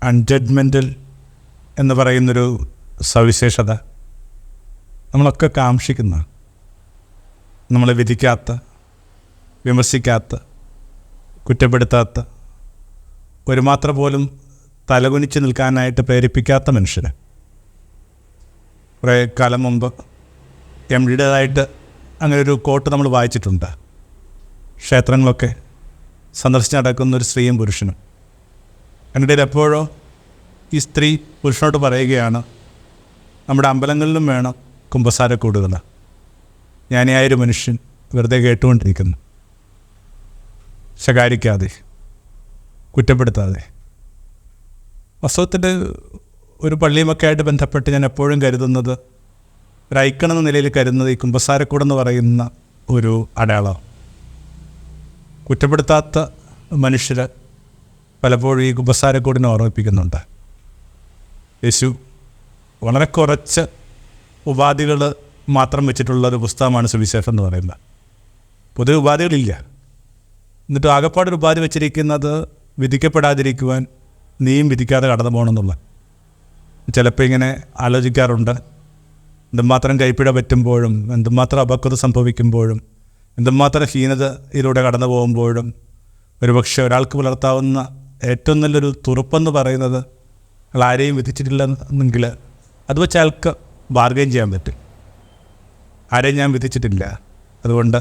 അൺജഡ്മെൻ്റൽ എന്ന് പറയുന്നൊരു സവിശേഷത നമ്മളൊക്കെ കാക്ഷിക്കുന്ന, നമ്മളെ വിധിക്കാത്ത, വിമർശിക്കാത്ത, കുറ്റപ്പെടുത്താത്ത, ഒരു മാത്രം പോലും തലകുനിച്ച് നിൽക്കാനായിട്ട് പ്രേരിപ്പിക്കാത്ത മനുഷ്യന്. കുറേ കാലം മുമ്പ് എംഡിയുടേതായിട്ട് അങ്ങനെ ഒരു കോട്ട് നമ്മൾ വായിച്ചിട്ടുണ്ട്. ക്ഷേത്രങ്ങളൊക്കെ സന്ദർശിച്ച് നടക്കുന്ന ഒരു സ്ത്രീയും പുരുഷനും. എൻ്റെ എപ്പോഴോ ഈ സ്ത്രീ പുരുഷനോട് പറയുകയാണ്, നമ്മുടെ അമ്പലങ്ങളിലും വേണം കുമ്പസാരക്കൂടുകൾ. ഞാനായൊരു മനുഷ്യൻ വെറുതെ കേട്ടുകൊണ്ടിരിക്കുന്നു, ശകാരിക്കാതെ, കുറ്റപ്പെടുത്താതെ. വാസ്തവത്തിൽ ഒരു പള്ളിയുമൊക്കെ ആയിട്ട് ബന്ധപ്പെട്ട് ഞാൻ എപ്പോഴും കരുതുന്നത്, ഒരു ഐക്കൺ എന്ന നിലയിൽ കരുതുന്നത് ഈ കുമ്പസാരക്കൂടെന്ന് പറയുന്ന ഒരു അടയാളം. കുറ്റപ്പെടുത്താത്ത മനുഷ്യർ പലപ്പോഴും ഈ കുമ്പസാരക്കൂടിനെ ഓർമ്മിപ്പിക്കുന്നുണ്ട്. യേശു വളരെ കുറച്ച് ഉപാധികൾ മാത്രം വെച്ചിട്ടുള്ളൊരു പുസ്തകമാണ് സുവിശേഷം എന്ന് പറയുന്നത്. പൊതുവെ ഉപാധികളില്ല. എന്നിട്ട് ആകപ്പാടൊരു ഉപാധി വെച്ചിരിക്കുന്നത് വിധിക്കപ്പെടാതിരിക്കുവാൻ, നീയും വിധിക്കാതെ കടന്നു പോകണമെന്നുള്ള. ചിലപ്പോൾ ഇങ്ങനെ ആലോചിക്കാറുണ്ട്, എന്തുമാത്രം കൈപ്പിഴ പറ്റുമ്പോഴും, എന്തുമാത്രം അപക്വത സംഭവിക്കുമ്പോഴും, എന്തുമാത്രം ഹീനത ഇതിലൂടെ കടന്നു പോകുമ്പോഴും ഒരുപക്ഷെ ഒരാൾക്ക് പുലർത്താവുന്ന ഏറ്റവും നല്ലൊരു തുറപ്പെന്ന് പറയുന്നത് അയാൾ ആരെയും വിധിച്ചിട്ടില്ലെന്നെങ്കിൽ അത് വെച്ച് അയാൾക്ക് ബാർഗൈൻ ചെയ്യാൻ പറ്റും. ആരെയും ഞാൻ വിധിച്ചിട്ടില്ല, അതുകൊണ്ട്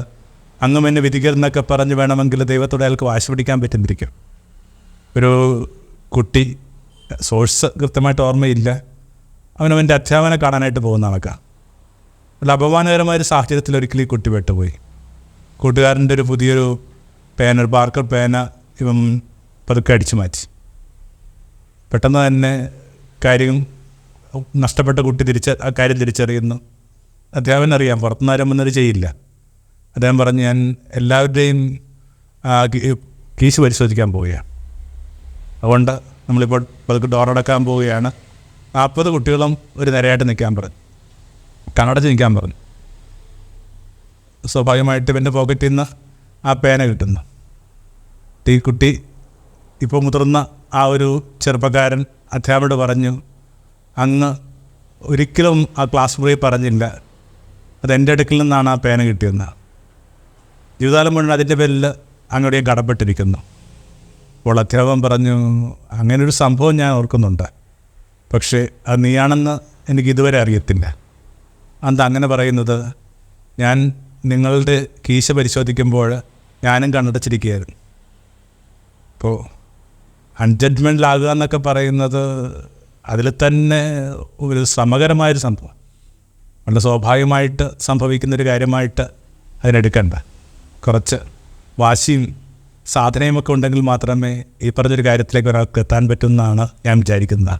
അങ്ങും എന്നെ വിധിക്കരുതെന്നൊക്കെ പറഞ്ഞ് വേണമെങ്കിൽ ദൈവത്തോടെ അയാൾക്ക് വാശി പിടിക്കാൻ പറ്റുന്നിരിക്കും. ഒരു കുട്ടി, സോഴ്സ് കൃത്യമായിട്ട് ഓർമ്മയില്ല, അവനവൻ്റെ അധ്യാപനെ കാണാനായിട്ട് പോകുന്ന ആൾക്കാണ്. അല്ല, അപമാനകരമായൊരു സാഹചര്യത്തിൽ ഒരിക്കലും ഈ കുട്ടി പെട്ടുപോയി. കൂട്ടുകാരൻ്റെ ഒരു പുതിയൊരു പേന, ഒരു പാർക്കർ പേന ഇവൻ പതുക്കെ അടിച്ചു മാറ്റി. പെട്ടെന്ന് തന്നെ കാര്യം നഷ്ടപ്പെട്ട കുട്ടി ആ കാര്യം തിരിച്ചറിയുന്നു. അധ്യാപകനറിയാം പുറത്തുനിന്നാരും വന്നത് ചെയ്യില്ല. അദ്ദേഹം പറഞ്ഞ്, ഞാൻ എല്ലാവരുടെയും കീശ് പരിശോധിക്കാൻ പോവുകയാണ്, അതുകൊണ്ട് നമ്മളിപ്പോൾ പതുക്കെ ഡോറടക്കാൻ പോവുകയാണ്. 40 കുട്ടികളും ഒരു നിരയായിട്ട് നിൽക്കാൻ പറഞ്ഞു, കണ്ണടച്ച് നിൽക്കാൻ പറഞ്ഞു. സ്വാഭാവികമായിട്ട് ഇവൻ്റെ പോക്കറ്റിൽ നിന്ന് ആ പേന കിട്ടുന്നു. ഈ കുട്ടി, ഇപ്പോൾ മുതിർന്ന ആ ഒരു ചെറുപ്പക്കാരൻ അധ്യാപകനോട് പറഞ്ഞു, അങ്ങ് ഒരിക്കലും ആ ക്ലാസ് മുറിയിൽ പറഞ്ഞില്ല അതെൻ്റെ അടുക്കിൽ നിന്നാണ് ആ പേന കിട്ടിയെന്ന്. ജീവിതകാലം മുഴുവൻ അതിൻ്റെ പേരിൽ അങ്ങോട്ട് കടപ്പെട്ടിരിക്കുന്നു. അപ്പോൾ അധ്യാപകൻ പറഞ്ഞു, അങ്ങനൊരു സംഭവം ഞാൻ ഓർക്കുന്നുണ്ട്, പക്ഷേ അത് നീയാണെന്ന് എനിക്കിതുവരെ അറിയത്തില്ല. എന്താ അങ്ങനെ പറയുന്നത്? ഞാൻ നിങ്ങളുടെ കീശ പരിശോധിക്കുമ്പോൾ ഞാനും കണ്ണടച്ചിരിക്കുകയായിരുന്നു. അപ്പോൾ അൺജഡ്ജ്മെൻ്റിലാകുക എന്നൊക്കെ പറയുന്നത് അതിൽ തന്നെ ഒരു സമകരമായൊരു സംഭവം, വളരെ സ്വാഭാവികമായിട്ട് സംഭവിക്കുന്നൊരു കാര്യമായിട്ട് അതിനെടുക്കണ്ട. കുറച്ച് വാശിയും സാധനയുമൊക്കെ ഉണ്ടെങ്കിൽ മാത്രമേ ഈ പറഞ്ഞൊരു കാര്യത്തിലേക്ക് ഒരാൾക്ക് എത്താൻ പറ്റുമെന്നാണ് ഞാൻ വിചാരിക്കുന്നത്.